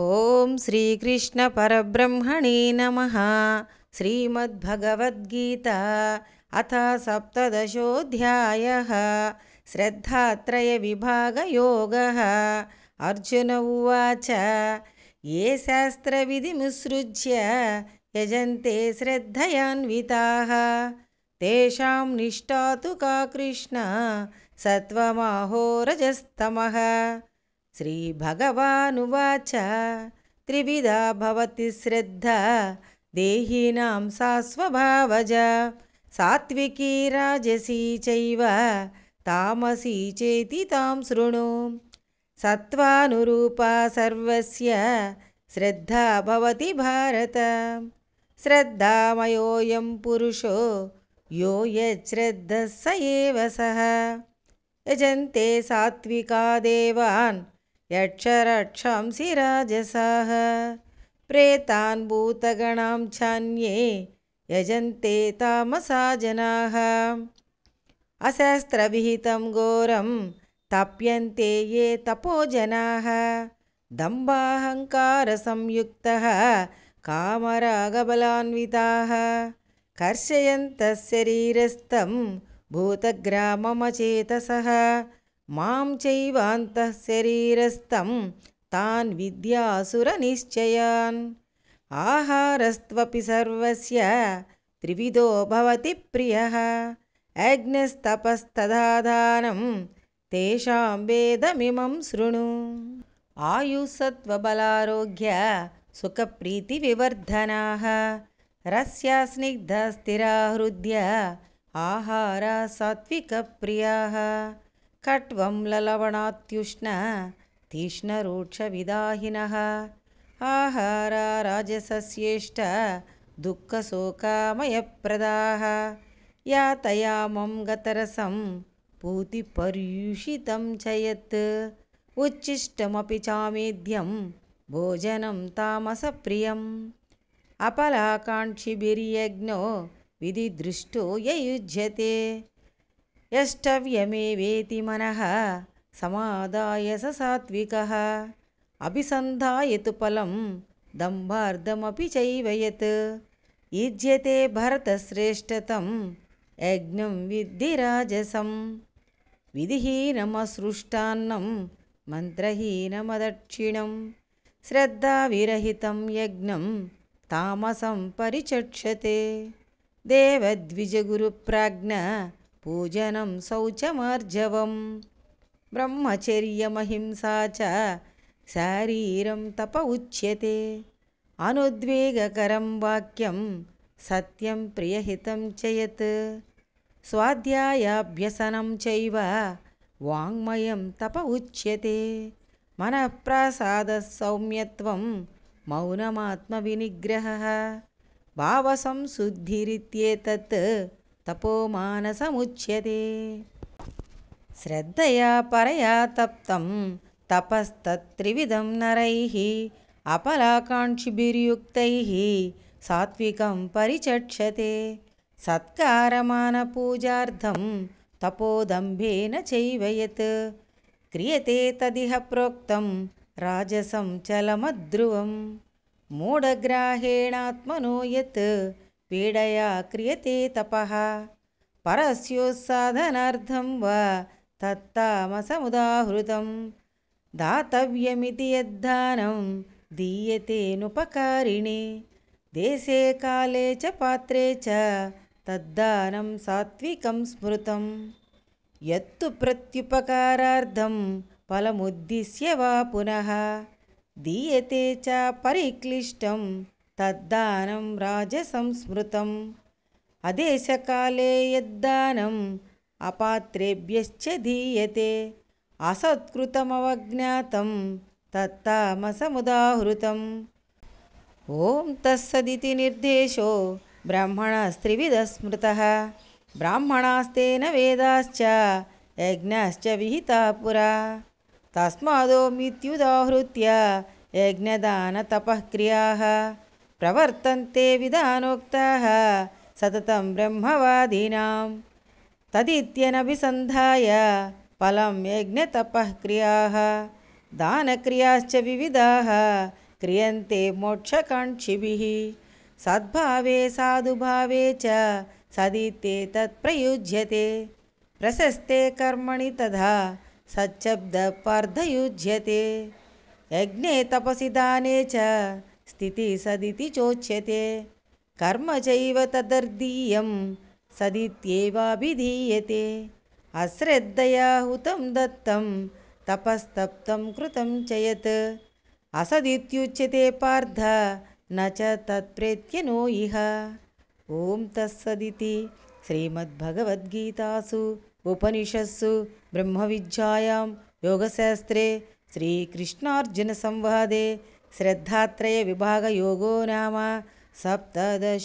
ओम श्रीकृष्ण परब्रह्मणे नमः। श्रीमद्भगवद्गीता अथ सप्तदशोऽध्यायः। श्रद्धात्रयविभागयोगः। अर्जुन उवाच ये शास्त्रविधिमुत्सृज्य यजन्ते श्रद्धयान्विताः तेषां निष्ठा तु का कृष्ण सत्त्वमाहो रजस्तमः। श्रीभगवानुवाच त्रिविधा भवति श्रद्धा देहिनां सा स्वभावजा सात्विकी राजसी चैव तामसी चेति तां शृणु। सत्त्वानुरूपा सर्वस्य श्रद्धा भवति भारत। श्रद्धामयोऽयं पुरुषो यो यच्छ्रद्धः स एव सः। यजन्ते सात्विका देवान् यक्षरक्षांसि राजसाः प्रेतान् भूतगणां चान्ये यजन्ते तामसा जनाः। अशास्त्रविहितं घोरं तप्यन्ते ये तपो जनाः दम्भाहङ्कारसंयुक्तः कामरागबलान्विताः कर्षयन्तः शरीरस्थं भूतग्राममचेतसः मां चैवान्तः शरीरस्थं तान् विद्यासुरनिश्चयान्। आहारस्त्वपि सर्वस्य त्रिविधो भवति प्रियः यज्ञस्तपस्तथा दानं तेषां वेदमिमं शृणु। आयुस्सत्त्वबलारोग्य सुखप्रीतिविवर्धनाः रस्या स्निग्धा स्थिरा हृद्या आहारा सात्विकप्रियाः कट्वं ललवणात्युष्ण तीक्ष्णरूक्षविदाहिनः आहारा राजसस्येष्ट दुःखशोकामयप्रदाः यातयामं गतरसं पूतिपर्युषितं च यत् उच्छिष्टमपि चामेध्यं भोजनं तामसप्रियम्। अपलाकाङ्क्षिभिर्यज्ञो विधिदृष्टो ययुज्यते यष्टव्यमेवेति मनः समादाय स सात्विकः। अभिसन्धाय तु फलं दम्भार्धमपि चैव यत् युज्यते भरतश्रेष्ठतं यज्ञं विद्धि राजसं। विधिहीनमसृष्टान्नं मन्त्रहीनमदक्षिणं श्रद्धाविरहितं यज्ञं तामसं परिचक्षते। देवद्विजगुरुप्राज्ञ पूजनं शौचमार्जवं ब्रह्मचर्यमहिंसा च शारीरं तप उच्यते। अनुद्वेगकरं वाक्यं सत्यं प्रियहितं च यत् स्वाध्यायाभ्यसनं चैव वाङ्मयं तप उच्यते। मनःप्रसादः सौम्यत्वं मौनमात्मविनिग्रहः भावसंशुद्धिरित्येतत् तपोमानसमुच्यते। श्रद्धया परया तप्तं तपस्तत्त्रिविधं नरैः अपलाकाङ्क्षिभिर्युक्तैः सात्विकं परिचक्षते। सत्कारमानपूजार्थं तपोदम्भेन चैव यत् क्रियते तदिह प्रोक्तं राजसं चलमध्रुवं। मूढग्राहेणात्मनो यत् पीडया क्रियते तपः परस्योत्साधनार्थं वा तत्तामसमुदाहृतं। दातव्यमिति यद्दानं दीयतेनुपकारिणे देशे काले च पात्रे च तद्दानं सात्विकं स्मृतं। यत्तु प्रत्युपकारार्थं फलमुद्दिश्य वा पुनः दीयते च परिक्लिष्टं तद्दानं राजसं स्मृतम्। अदेशकाले यद्दानम् अपात्रेभ्यश्च दीयते असत्कृतमवज्ञातं तत्तामसमुदाहृतम्। ॐ तत्सदिति निर्देशो ब्राह्मणस्त्रिविधः स्मृतः ब्राह्मणास्तेन वेदाश्च यज्ञाश्च विहिताः पुरा तस्मादोमित्युदाहृत्य यज्ञदानतपःक्रियाः प्रवर्तन्ते विधानोक्ताः सततं ब्रह्मवादिनां। तदित्यनभिसन्धाय फलं यज्ञतपःक्रियाः दानक्रियाश्च विविधाः क्रियन्ते मोक्षकाङ्क्षिभिः सद्भावे साधुभावे च सदित्येतत् प्रयुज्यते प्रशस्ते कर्मणि तथा सच्छब्दपार्थयुज्यते यज्ञे तपसि दाने च स्थितिः सदिति चोच्यते कर्म चैव तदर्थीयं सदित्येवाभिधीयते अश्रद्धया हुतं दत्तं तपस्तप्तं कृतं च यत् असदित्युच्यते पार्थ न च तत्प्रेत्य नो इह ॐ तत्सदिति श्रीमद्भगवद्गीतासु उपनिषत्सु ब्रह्मविद्यायां योगशास्त्रे श्रीकृष्णार्जुनसंवादे श्रद्धात्रयविभागयोगो नाम सप्तदशोऽध्यायः।